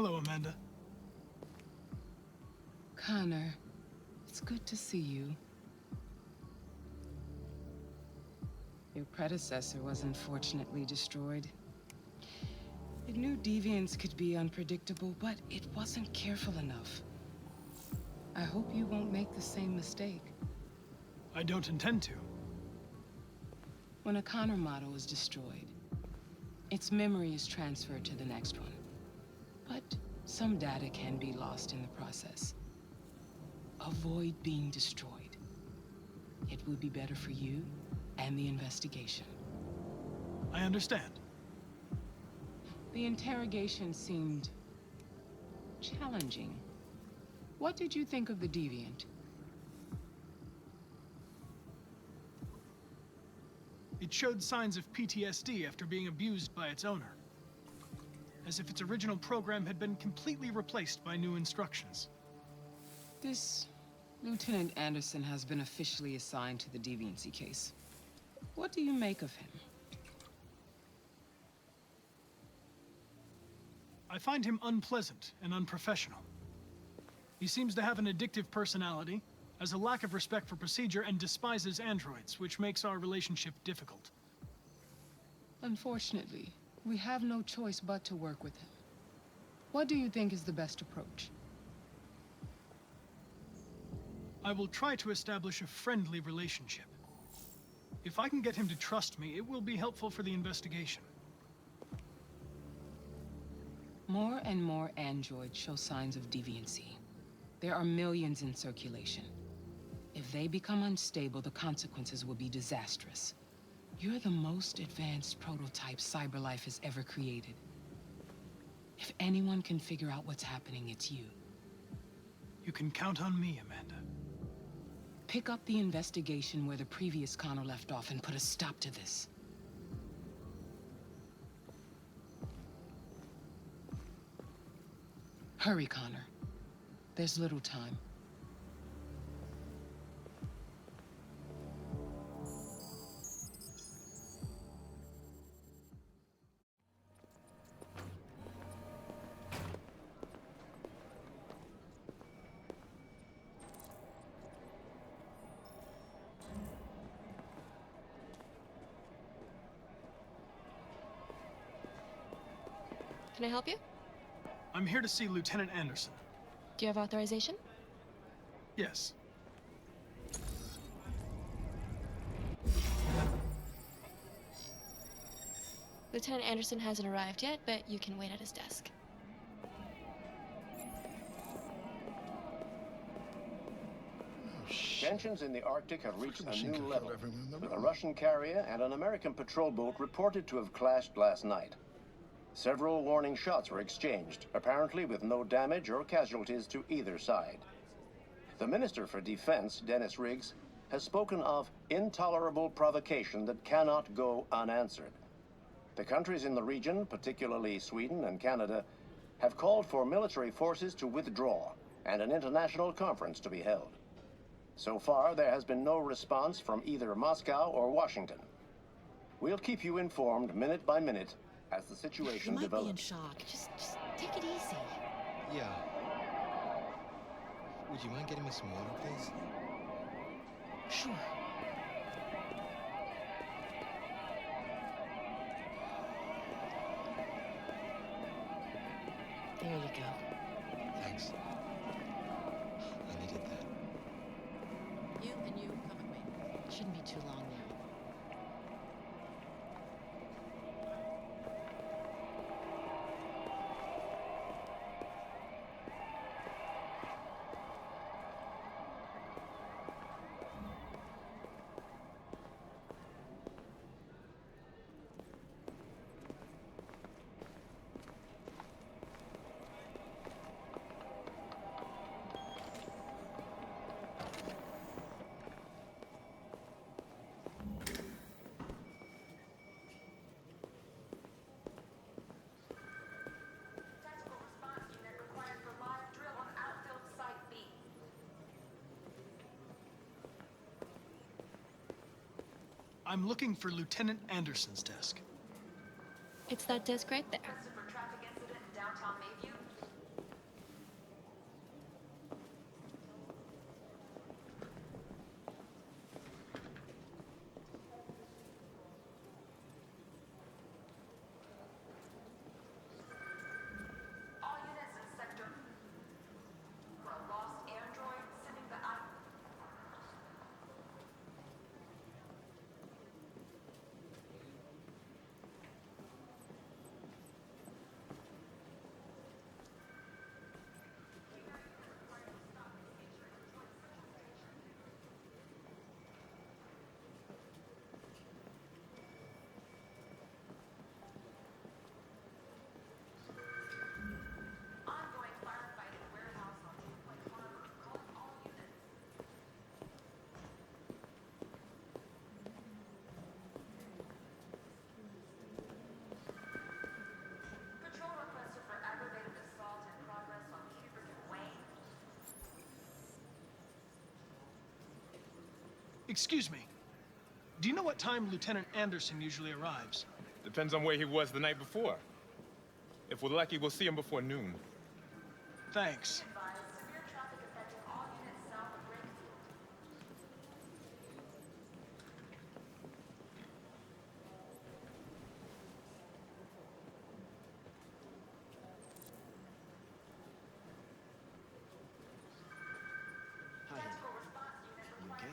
Hello, Amanda. Connor, it's good to see you. Your predecessor was unfortunately destroyed. It knew deviants could be unpredictable, but it wasn't careful enough. I hope you won't make the same mistake. I don't intend to. When a Connor model is destroyed, its memory is transferred to the next one. But some data can be lost in the process. Avoid being destroyed. It would be better for you and the investigation. I understand. The interrogation seemed challenging. What did you think of the deviant? It showed signs of PTSD after being abused by its owner. As if its original program had been completely replaced by new instructions. This Lieutenant Anderson has been officially assigned to the deviancy case. What do you make of him? I find him unpleasant and unprofessional. He seems to have an addictive personality, has a lack of respect for procedure, and despises androids, which makes our relationship difficult. Unfortunately, we have no choice but to work with him. What do you think is the best approach? I will try to establish a friendly relationship. If I can get him to trust me, it will be helpful for the investigation. More and more androids show signs of deviancy. There are millions in circulation. If they become unstable, the consequences will be disastrous. You're the most advanced prototype CyberLife has ever created. If anyone can figure out what's happening, it's you. You can count on me, Amanda. Pick up the investigation where the previous Connor left off and put a stop to this. Hurry, Connor. There's little time. Can I help you? I'm here to see Lieutenant Anderson. Do you have authorization? Yes. Lieutenant Anderson hasn't arrived yet, but you can wait at his desk. Tensions in the Arctic have reached a new level, with a Russian carrier and an American patrol boat reported to have clashed last night. Several warning shots were exchanged, apparently with no damage or casualties to either side. The Minister for Defense, Dennis Riggs, has spoken of intolerable provocation that cannot go unanswered. The countries in the region, particularly Sweden and Canada, have called for military forces to withdraw and an international conference to be held. So far, there has been no response from either Moscow or Washington. We'll keep you informed minute by minute as the situation develops. You might be in shock. Just take it easy. Yeah. Would you mind getting me some water, please? Sure. There you go. Thanks. I needed that. You and you come with me. Shouldn't be too long now. I'm looking for Lieutenant Anderson's desk. It's that desk right there. For traffic incident in downtown Mayview. Excuse me. Do you know what time Lieutenant Anderson usually arrives? Depends on where he was the night before. If we're lucky, we'll see him before noon. Thanks. Hi, honey. You okay?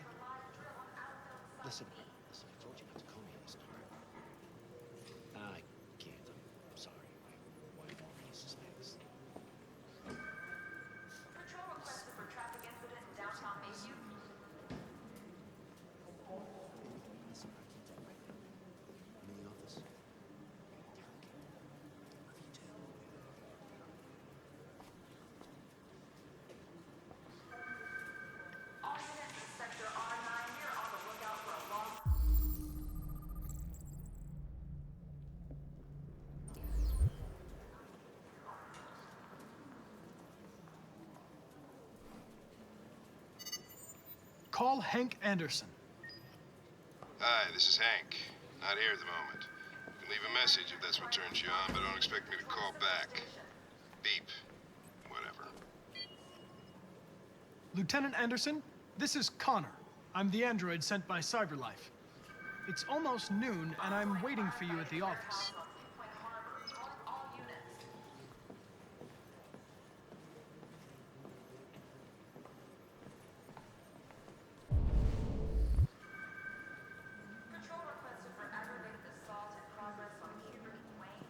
Listen, I told you not to call me on this number. I can't. I'm sorry. My wife already suspects. Patrol requested for traffic incident in downtown Mayview. Listen, I can't talk right now. I'm in the office. Interrogate. Love you too. All units in Sector R9 here on the lookout for a long... Call Hank Anderson. Hi, this is Hank. Not here at the moment. You can leave a message if that's what turns you on, but don't expect me to call back. Beep. Whatever. Lieutenant Anderson, this is Connor. I'm the android sent by CyberLife. It's almost noon, and I'm waiting for you at the office. Pinpoint Harbor, calling all units. Patrol requested for aggravated assault in progress on Kubrick and Wayne.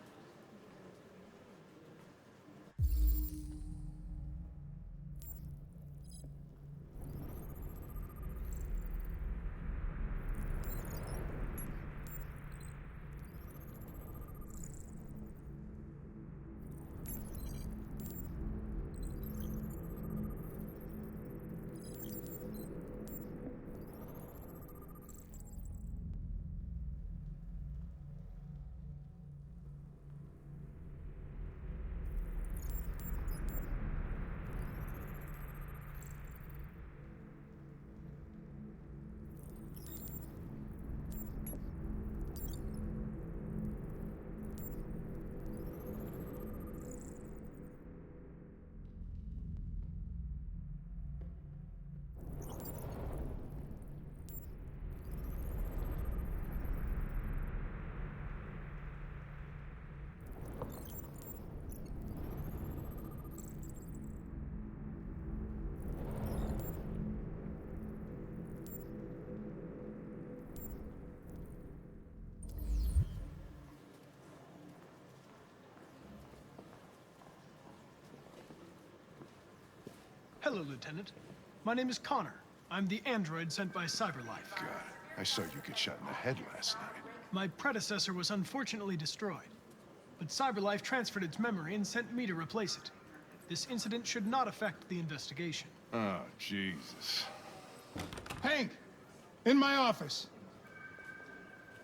Hello, Lieutenant. My name is Connor. I'm the android sent by CyberLife. God, I saw you get shot in the head last night. My predecessor was unfortunately destroyed, but CyberLife transferred its memory and sent me to replace it. This incident should not affect the investigation. Oh, Jesus. Hank! In my office!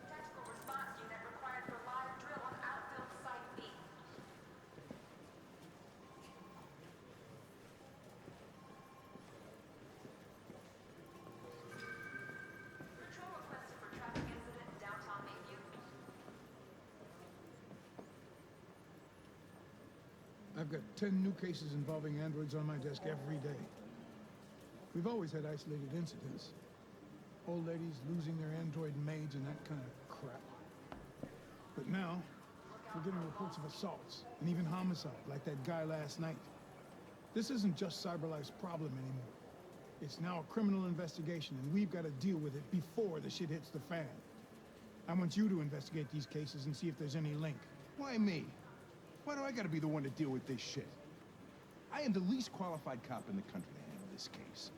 Tactical response unit required for live drill on outbuild Site B. Patrol requested for traffic incident in downtown Mayview. I've got 10 new cases involving androids on my desk every day. We've always had isolated incidents. Old ladies losing their android maids and that kind of crap. But now, we're getting reports of assaults and even homicide, like that guy last night. This isn't just CyberLife's problem anymore. It's now a criminal investigation, and we've got to deal with it before the shit hits the fan. I want you to investigate these cases and see if there's any link. Why me? Why do I gotta be the one to deal with this shit? I am the least qualified cop in the country to handle this case.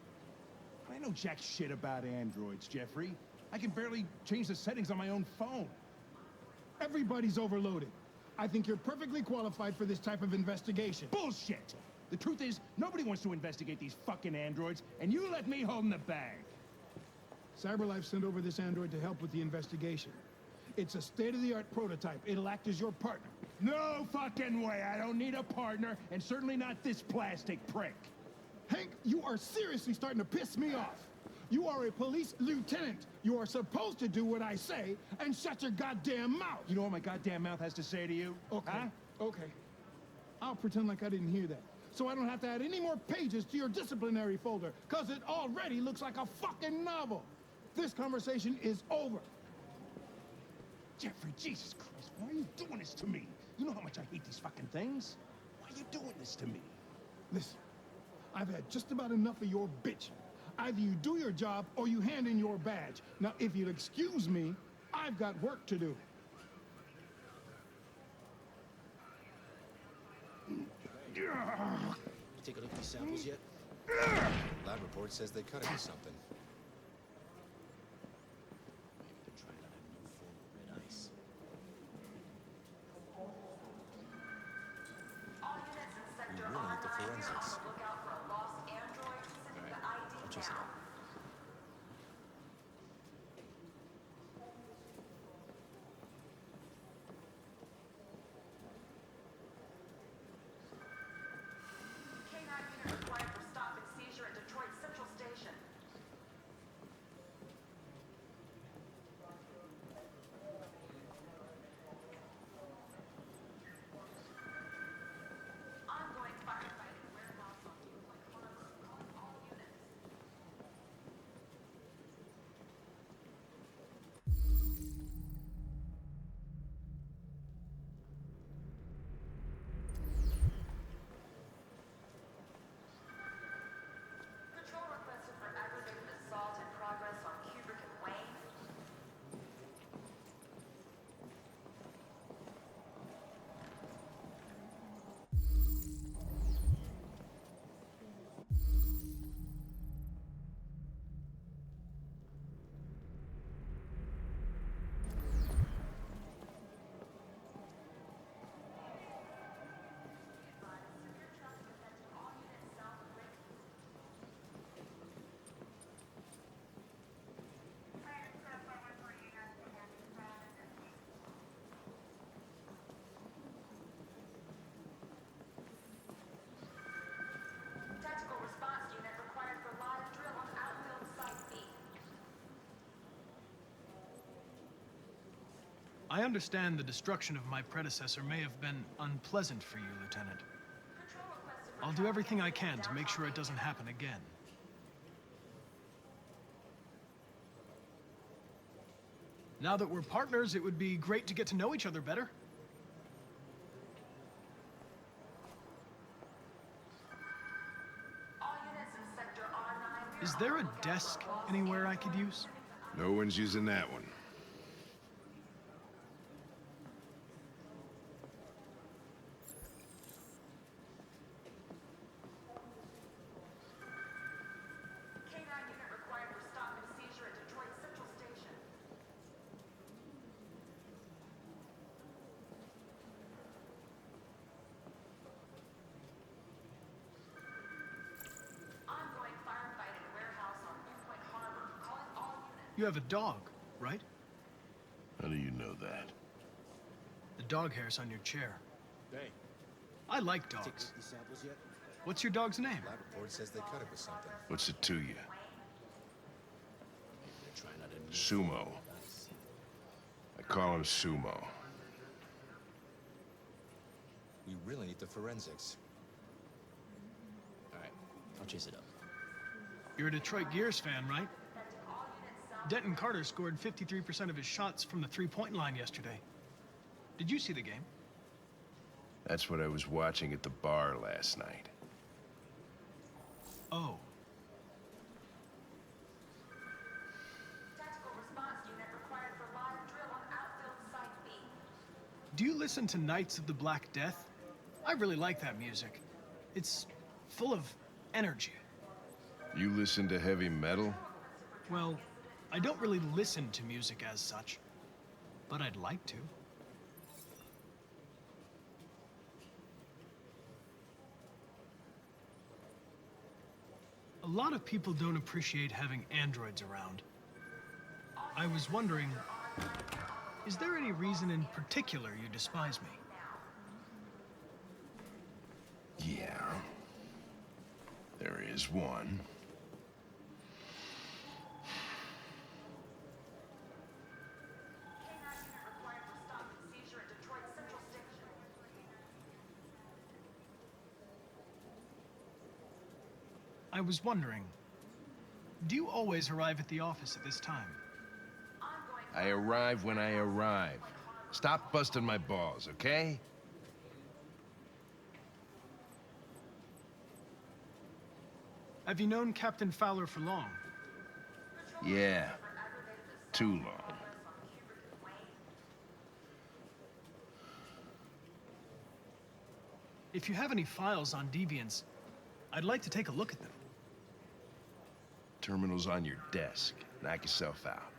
I know jack shit about androids, Jeffrey. I can barely change the settings on my own phone. Everybody's overloaded. I think you're perfectly qualified for this type of investigation. Bullshit! The truth is, nobody wants to investigate these fucking androids, and you let me hold the bag. CyberLife sent over this android to help with the investigation. It's a state-of-the-art prototype. It'll act as your partner. No fucking way! I don't need a partner, and certainly not this plastic prick. Hank, you are seriously starting to piss me off. You are a police lieutenant. You are supposed to do what I say and shut your goddamn mouth. You know what my goddamn mouth has to say to you? Okay, Huh? okay. I'll pretend like I didn't hear that, so I don't have to add any more pages to your disciplinary folder, because it already looks like a fucking novel. This conversation is over. Jeffrey, Jesus Christ, why are you doing this to me? You know how much I hate these fucking things. Why are you doing this to me? Listen, I've had just about enough of your bitching. Either you do your job or you hand in your badge. Now, if you'll excuse me, I've got work to do. You take a look at these samples yet? Lab report says they cut it with something. Maybe they're trying out a new form of red ice. All units in Sector We really need the R9 are forensics. on the lookout for a lost android. Sending the ID I'll chase it now. up. K9 unit required for stop and seizure at Detroit Central Station. Ongoing firefighting warehouse on Newport Harbor. Calling all units. Patrol requested for aggravated assault in progress on Kubrick and Wayne. Severe traffic affecting all units south of Lake. Tactical response unit required for live drill on outfield site B. I understand the destruction of my predecessor may have been unpleasant for you, Lieutenant. Patrol requested for I'll do everything I can to make sure it doesn't happen again. Now that we're partners, it would be great to get to know each other better. all units in Sector R9. Is there a desk anywhere I could use? No one's using that one. K9 unit required for stop and seizure at Detroit Central Station. Ongoing firefighting warehouse on Newport Harbor. Calling all units. You have a dog, right? How do you know that? The dog hair's on your chair. Hey, I like take a look dogs. at these samples yet? What's your dog's name? Lab report says they cut it with something. What's it to you? Maybe they're trying out a new Sumo. form of red ice. I call him Sumo. We really need the forensics. All right, I'll chase it up. You're a Detroit Gears fan, right? Denton Carter scored 53% of his shots from the three-point line yesterday. Did you see the game? That's what I was watching at the bar last night. Oh. Tactical response unit required for live drill on outfield site B. Do you listen to Knights of the Black Death? I really like that music. It's full of energy. You listen to heavy metal? Well, I don't really listen to music as such, but I'd like to. A lot of people don't appreciate having androids around. I was wondering, is there any reason in particular you despise me? Yeah. There is one. I was wondering, do you always arrive at the office at this time? I arrive when I arrive. Stop busting my balls, okay? Have you known Captain Fowler for long? Yeah. Too long. If you have any files on deviants, I'd like to take a look at them. Terminal's on your desk. Knock yourself out.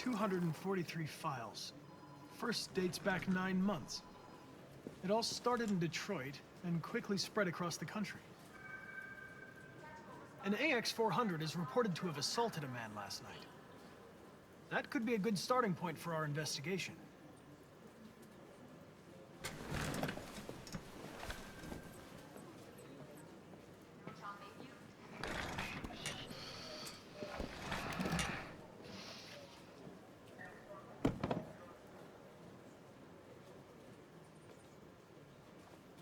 $243 files. First dates back 9 months. It all started in Detroit and quickly spread across the country. An AX-400 is reported to have assaulted a man last night. That could be a good starting point for our investigation.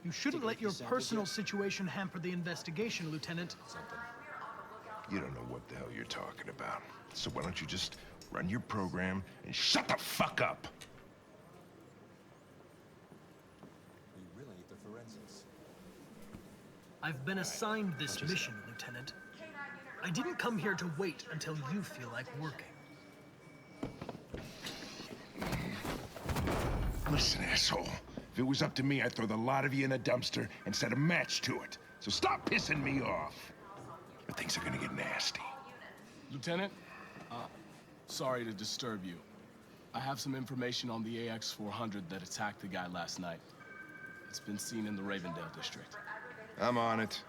You shouldn't let your personal situation hamper the investigation, Lieutenant. You don't know what the hell you're talking about. So why don't you just run your program and shut the fuck up? We really need the forensics. I've been assigned this mission, Lieutenant. I didn't come here to wait until you feel like working. Listen, asshole. If it was up to me, I'd throw the lot of you in a dumpster and set a match to it. So stop pissing me off. or things are gonna get nasty. Lieutenant, sorry to disturb you. I have some information on the AX-400 that attacked the guy last night. It's been seen in the Ravendale district. I'm on it.